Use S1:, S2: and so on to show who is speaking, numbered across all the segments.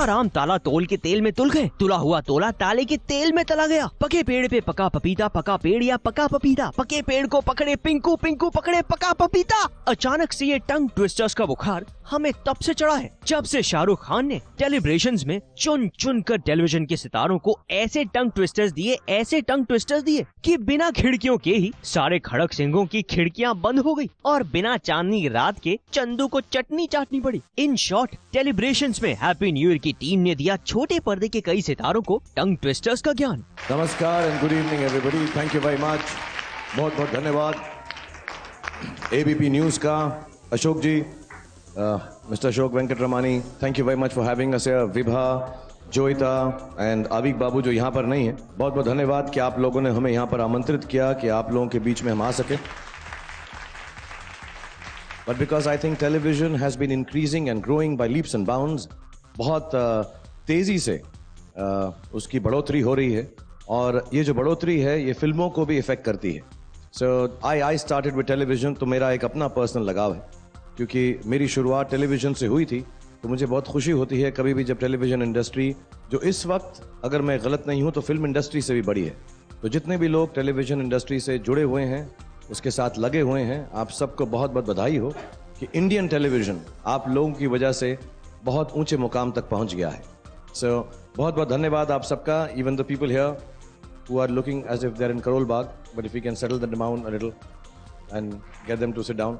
S1: रामा राम ताला तोल के तेल में तुल गए, तुला हुआ तोला ताले के तेल में तला गया। पके पेड़ पे पका पपीता, पका पेड़ या पका पपीता, पके पेड़ को पकड़े पिंकू, पिंकू पकड़े पका पपीता। अचानक से ये टंग ट्विस्टर्स का बुखार हमें तब से चढ़ा है जब से शाहरुख खान ने सेलिब्रेशंस में चुन चुन कर टेलीविजन के सितारों को ऐसे टंग ट्विस्टर्स दिए कि बिना खिड़कियों के ही सारे खड़क सिंहों की खिड़कियां बंद हो गई और बिना चांदनी रात के चंदू को चटनी चाटनी पड़ी। इन शॉर्ट सेलिब्रेशंस में हैप्पी न्यू ईयर की टीम ने दिया छोटे पर्दे के कई सितारों को टंग ट्विस्टर्स का ज्ञान।
S2: नमस्कार and good evening everybody, thank you very much, बहुत बहुत धन्यवाद। एबीपी न्यूज का Ashok ji, Mister Ashok Venkataramani, thank you very much for having us here. Vibha, Joita and Avik Babu जो यहाँ पर नहीं है, बहुत बहुत धन्यवाद कि आप लोगों ने हमें यहाँ पर आमंत्रित किया कि आप लोगों के बीच में हम आ सके। But because I think television has been increasing and growing by leaps and bounds, बहुत तेजी से उसकी बढ़ोतरी हो रही है और ये जो बढ़ोतरी है ये फिल्मों को भी इफेक्ट करती है। सो आई स्टार्टेड विद टेलीविजन, तो मेरा एक अपना पर्सनल लगाव है क्योंकि मेरी शुरुआत टेलीविजन से हुई थी। तो मुझे बहुत खुशी होती है कभी भी जब टेलीविजन इंडस्ट्री, जो इस वक्त अगर मैं गलत नहीं हूं तो फिल्म इंडस्ट्री से भी बड़ी है, तो जितने भी लोग टेलीविजन इंडस्ट्री से जुड़े हुए हैं, उसके साथ लगे हुए हैं, आप सबको बहुत बहुत बधाई हो कि इंडियन टेलीविजन आप लोगों की वजह से बहुत ऊंचे मुकाम तक पहुंच गया है। सो बहुत बहुत धन्यवाद आप सबका। Even the people here who are looking as if they're in Karol Bagh, but if we can settle them down a little and get them to sit down,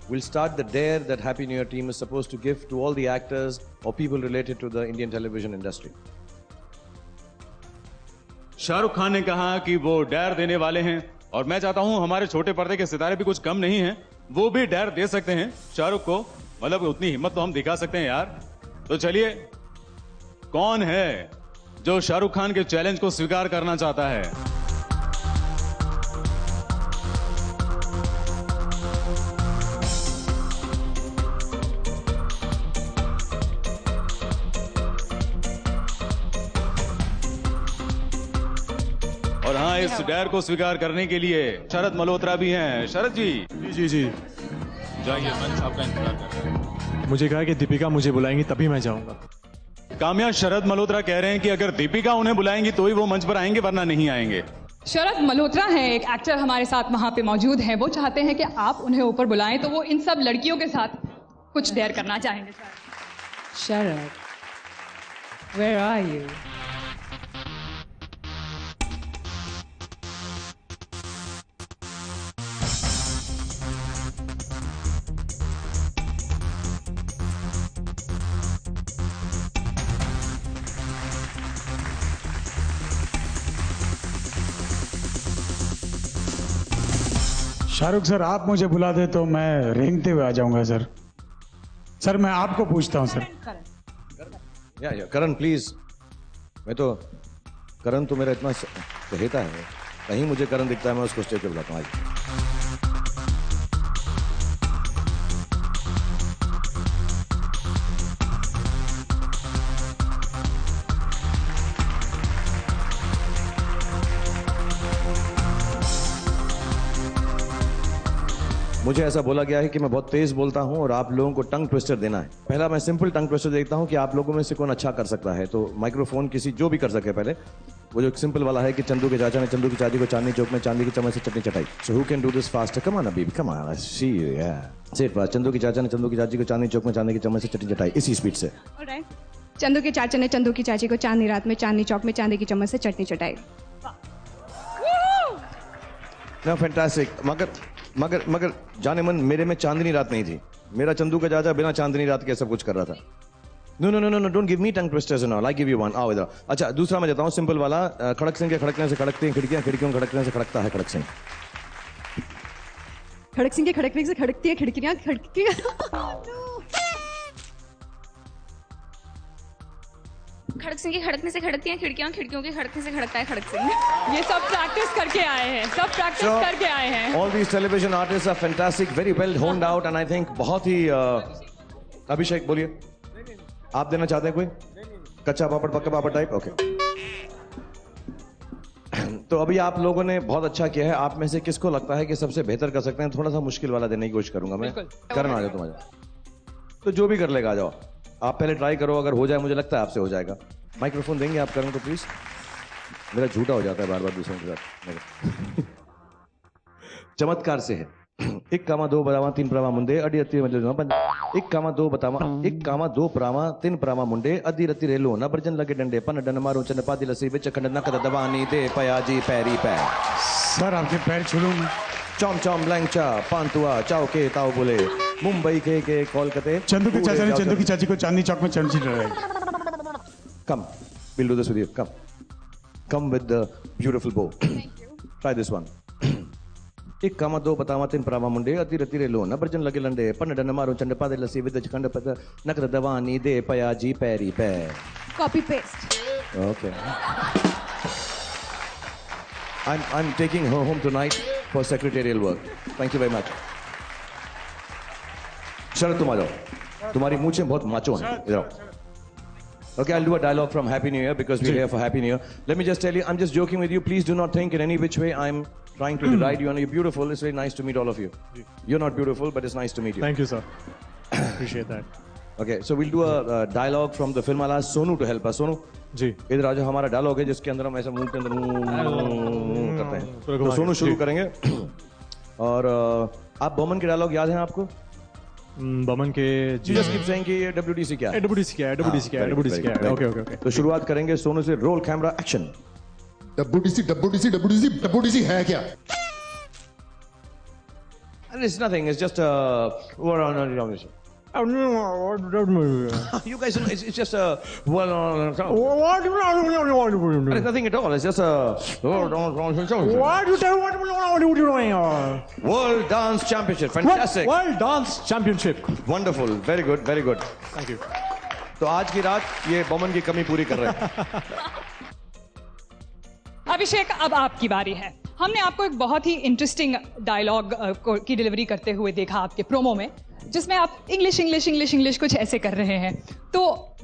S2: we'll start the dare that Happy New Year team is supposed to give to all the actors or people related to the Indian television industry.
S3: Shahrukh Khan ने कहा कि वो dare देने वाले हैं और मैं चाहता हूं हमारे छोटे पर्दे के सितारे भी कुछ कम नहीं हैं, वो भी डेयर दे सकते हैं शाहरुख को, मतलब उतनी हिम्मत तो हम दिखा सकते हैं यार। तो चलिए, कौन है जो शाहरुख खान के चैलेंज को स्वीकार करना चाहता है? और हाँ, इस डेयर को स्वीकार करने के लिए शरद मल्होत्रा भी हैं। शरद जी।
S4: जी जी,
S3: जाइए, मंच आपका इंतजार कर रहा है।
S4: मुझे कहा कि दीपिका मुझे बुलाएंगी तभी मैं जाऊंगा।
S3: काम्या, शरद मल्होत्रा कह रहे हैं कि अगर दीपिका उन्हें बुलाएंगी तो ही वो मंच पर आएंगे, वरना नहीं आएंगे।
S5: शरद मल्होत्रा है, एक एक्टर हमारे साथ वहां पे मौजूद है, वो चाहते हैं कि आप उन्हें ऊपर बुलाएं, तो वो इन सब लड़कियों के साथ कुछ डेयर करना चाहेंगे। शरद, where are you?
S6: Shahrukh sir, आप मुझे बुला दे तो मैं रेंगते हुए आ जाऊंगा सर। सर मैं आपको पूछता हूं सर।
S2: या करण प्लीज, मैं तो करण तो मेरा इतना चहेता है, कहीं मुझे करण दिखता है मैं उसको स्टेज पे बुलाता हूँ। मुझे ऐसा बोला गया है कि मैं बहुत तेज बोलता हूं और आप लोगों को टंग ट्विस्टर देना है। पहला मैं सिंपल टंग ट्विस्टर देखता हूं कि आप लोगों में से कौन अच्छा कर सकता है। तो माइक्रोफोन किसी जो भी कर सके, पहले वो जो सिंपल वाला है कि चंदू के चाचा ने चंदू की चाची को चांदनी चौक में चांदी की चम्मच से चटनी चटाई। So who can do this faster? Come on baby, come on, see you, या से इट फास्ट। चंदू की चाचा ने चंदू की चाची को चांदनी चौक में चांदी की चम्मच से चटनी चटाई, इसी स्पीड से।
S5: ऑलराइट। चंदू के चाचा ने चंदू की चाची को चांदनी रात में चांदनी चौक में चांदी की चम्मच से चटनी चटाई।
S2: ना फैंटास्टिक। मगर मगर जाने मन, मेरे में चांदनी रात नहीं थी। मेरा चंदू का चाचा बिना चांदनी रात के सब कुछ कर रहा था। No no no no, don't give me tongue twisters and all, I give you one. आओ इधर। अच्छा, दूसरा मैं देता हूँ सिंपल वाला। खड़क सिंह के खड़कने से खड़कती हैं खिड़कियां, खिड़कियों के खड़कने से खड़कता है खड़क सिंह।
S5: खड़क सिंह के खड़कने से खड़कती है खिड़कियां,
S7: खड़क सिंह के खड़कने से खड़कती हैं खिड़कियां, खिड़कियों के खड़कने से खड़कता है खड़क सिंह।
S5: ये सब प्रैक्टिस करके आए हैं, सब प्रैक्टिस करके आए हैं।
S2: All these television artists are fantastic, very well honed out, and I think बहुत ही अभिषेक बोलिए, आप देना चाहते हैं कोई कच्चा पापड़ पक्का पापड़ टाइप? ओके। तो अभी आप लोगों ने बहुत अच्छा किया है। आप में से किसको लगता है कि सबसे बेहतर कर सकते हैं? थोड़ा सा मुश्किल वाला देने की कोशिश करूंगा मैं। करना आ जाओ, तुम आ जाओ, तो जो भी कर लेगा आ जाओ। आप पहले ट्राई करो, अगर हो जाए, मुझे लगता है आपसे हो जाएगा। माइक्रोफोन देंगे आप करें तो प्लीज। मेरा झूठा हो जाता है बार बार दूसरों के साथ। चमत्कार से है। 1 कामा 2 बरामा 3 प्रामा मुंडे अडी रत्ती मतलब 1 कामा 2 बतामा 1 कामा 2 प्रामा 3 प्रामा मुंडे अदी रत्ती रेलो न बर्जन लगे डंडे पन डन मारो चन पादी लसी बिच खंड नकद दबानी दे पयाजी पैरी पैर।
S6: सर आपके पैर छूलूं मैं।
S2: चौम चौम लैंगचा पांतुआ चाव के ताव बोले मुंबई के कोलकाते।
S6: चंदू के चाचा ने चंदू की चाची को चांदनी चौक में चमची डराई।
S2: Come, we'll do this with you. Come with the beautiful bow.
S7: Thank you.
S2: Try this one. 1 कामा 2 बतामा 3 प्रामा मुंडे अति रति रे लो न बर्जन लगे लंडे पन डन मारो चंड पादे लसी विद खंड पद नकद दवानी दे पयाजी पैरी पैर।
S7: Copy paste.
S2: Okay. I'm taking her home tonight for secretarial work. Thank you very much. शरद तुम आ जाओ, तुम्हारी मूंछें बहुत माचो हैं। इधर आओ। Okay, I'll do a dialogue from Happy New Year because we're here for Happy New Year. Let me just tell you, I'm just joking with you. Please do not think in any which way I'm trying to deride you. And you're beautiful. It's very nice to meet all of you. You're not beautiful, but it's nice to meet you.
S4: Thank you, sir. Appreciate that.
S2: Okay, so we'll do a dialogue from the film. I'll ask Sonu to help us. Sonu,
S4: जी
S2: इधर आज हमारा dialogue है जिसके अंदर हम ऐसा मुंह के अंदर करते हैं। तो सोनू शुरू करेंगे। और आप बमन के डायलॉग याद हैं आपको?
S4: बमन के जी
S2: जस्ट कीप सेइंग कि ये WDC क्या है?
S4: WDC क्या है? WDC क्या है? WDC क्या है? ओके।
S2: तो शुरुआत करेंगे सोनू से। Roll camera action.
S8: WDC है क्या?
S2: It's nothing. It's just you guys, it's just a it's nothing at all. It's just a World Dance Championship. Fantastic.
S4: World Dance Championship.
S2: Wonderful. Very good. Very good.
S4: Thank you.
S2: तो आज की रात ये बमन की कमी पूरी कर रहे हैं।
S5: अभिषेक, अब आपकी बारी है। हमने आपको एक बहुत ही इंटरेस्टिंग डायलॉग की डिलीवरी करते हुए देखा आपके प्रोमो में, जिसमें आप इंग्लिश कुछ ऐसे कर रहे हैं, तो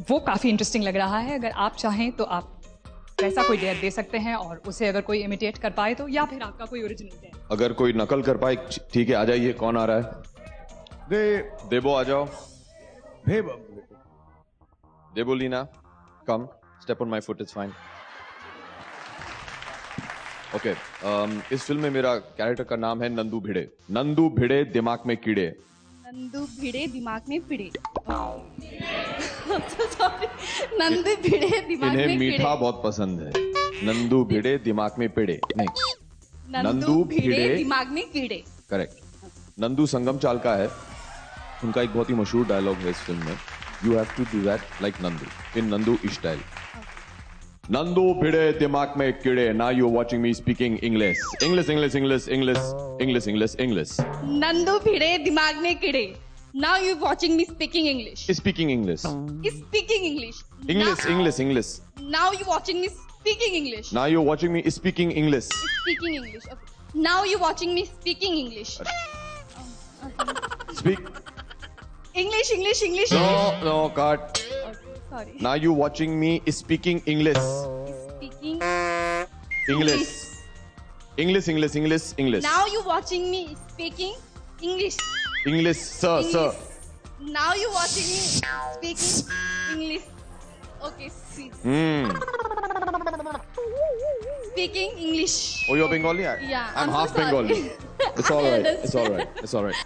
S5: वो काफी इंटरेस्टिंग लग रहा है। अगर आप चाहें तो आप वैसा कोई डेयर दे सकते हैं, और उसे अगर कोई इमिटेट कर पाए तो, या फिर आपका कोई ओरिजिनल डेयर।
S9: अगर कोई नकल कर पाए, ठीक है, आ जाइए। कौन आ रहा है? देबो आ जाओ। Debolina, come, step on my foot, it's fine. Okay, इस फिल्म में मेरा कैरेक्टर का नाम है नंदू भिड़े। नंदू भिड़े दिमाग में कीड़े।
S7: नंदू भिड़े दिमाग में पिड़े। सॉरी, नंदू भिड़े दिमाग में
S9: इन्हें मीठा बहुत पसंद है। नंदू भिड़े दिमाग में पिड़े नहीं, नंदू भिड़े
S7: दिमाग में कीड़े।
S9: करेक्ट। नंदू संगम चाल का है। उनका एक बहुत ही मशहूर डायलॉग है इस फिल्म में, you have to do that like Nandu, in Nandu style. Nandu Bhide दिमाग में कीड़े, now you're watching me speaking English. English.
S7: Nandu Bhide दिमाग में कीड़े, now you're watching me speaking English.
S9: Speaking English.
S7: Speaking English.
S9: English.
S7: Now you're watching me speaking English.
S9: Now you're watching me speaking English.
S7: Speaking English. Okay. Now you're watching me speaking English.
S9: Speak.
S7: English.
S9: No, cut.
S7: Sorry.
S9: Now you watching me speaking English.
S7: Speaking
S9: English.
S7: Now you watching me speaking English.
S9: English, sir.
S7: Now you watching me speaking English. Okay, see. Speaking English.
S9: Oh, you're Bengali?
S7: Yeah,
S9: I'm
S7: so
S9: half
S7: sorry.
S9: Bengali. It's all right. It's all right.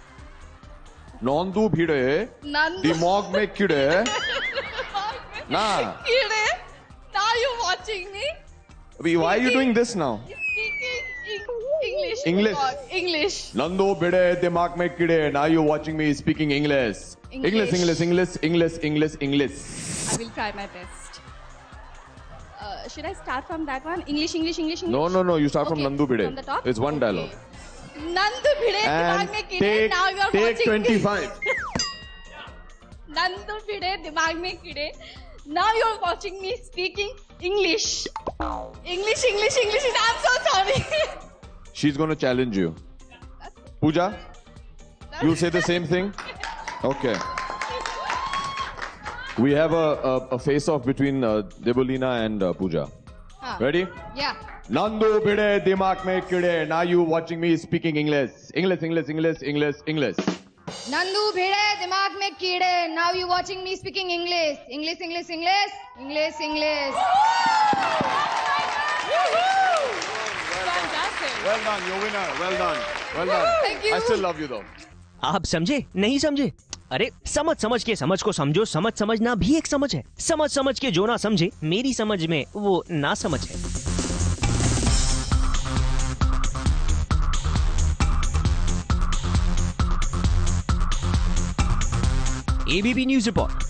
S9: Nandu Bhide दिमाग में कीड़े ना।
S7: कीड़े. Now you watching me.
S9: Why are you doing this now?
S7: English.
S9: English.
S7: Oh God, English.
S9: Nandu Bhide दिमाग में कीड़े, now you watching me speaking English. English.
S7: I will try my best. Should I start from that one? English.
S9: No. You start from
S7: Okay,
S9: Nandu Bhide.
S7: from the top?
S9: It's one
S7: Okay.
S9: dialogue.
S7: Nandu Bhide
S9: And
S7: दिमाग में कीड़े. Now you are
S9: take
S7: watching
S9: 25.
S7: Nandu Bhide दिमाग में कीड़े. Now you are watching me speaking English. I'm so sorry.
S9: She's going to challenge you. Pooja, you say the same thing? Okay. We have a face-off between Debolina and Pooja. Ready?
S7: Yeah.
S9: Nandu Bhide Dimag Mein Kide. Now you watching me speaking English. English.
S7: Nandu Bhide दिमाग में कीड़े. Now you watching me speaking English. English, English, English. English, English.
S5: Fantastic.
S9: Well done, you winner. Well done. Well done.
S7: Thank you.
S9: I still love you though.
S1: आप समझे नहीं समझे? अरे समझ समझ के समझ को समझो. समझ समझना भी एक समझ है. समझ समझ के जो ना समझे, मेरी समझ में वो ना समझ है. ABP news report.